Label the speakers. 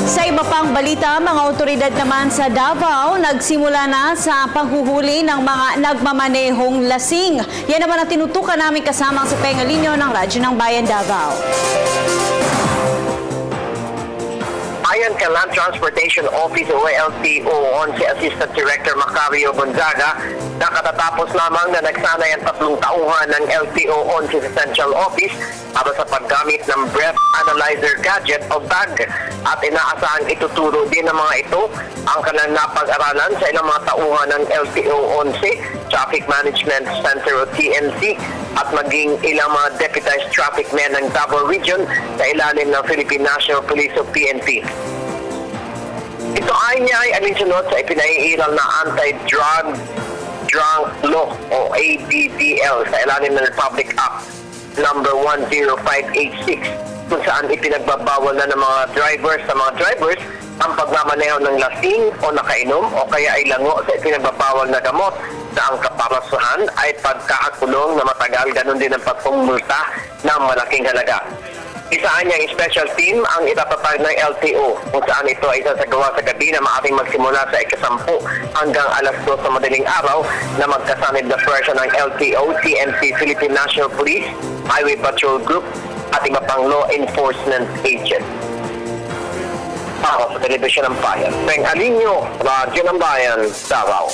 Speaker 1: Sa iba pang balita, mga otoridad naman sa Davao nagsimula na sa panghuhuli ng mga nagmamanehong lasing. Yan naman ang tinutukan namin kasama sa Pengalinyo ng Radyo ng Bayan Davao.
Speaker 2: Ayon kay Land Transportation Office o LTO on si Assistant Director Macario Gonzaga, nakatatapos lamang na nagsanay ang 3 tauhan ng LTO on si Central Office para sa paggamit ng breath analyzer gadget o bag, at inaasahang ituturo din ng mga ito ang kanilang napag-aralan sa ilang mga tauhan ng LTO 11, Traffic Management Center o TMC, at maging ilang mga deputized traffic men ng Davao Region sa ilalim ng Philippine National Police o PNP. Ito ay niya ay alinsunod sa ipinaiiral na Anti-Drug Drunk Law o ADDL sa ilalim ng Republic Act number 10586, kung saan ipinagbabawal na ng mga drivers ang pagmamaneho ng lasing o nakainom o kaya ay lango sa ipinagbabawal na gamot, na ang kaparasuhan ay pagkakakulong na matagal, ganun din ang pagpumulta ng malaking halaga. Isaan niyang special team ang itatatag ng LTO, kung saan ito ay sasagawa sa gabi na maaring magsimula sa ika-10 hanggang alas 2 sa madaling araw, na magkasanib na pwersya ng LTO, TMC, Philippine National Police, Highway Patrol Group at iba pang law enforcement agent. Para sa Telebisyon ng Bayan, Pengalinyo, Radyo ng Bayan, Davao.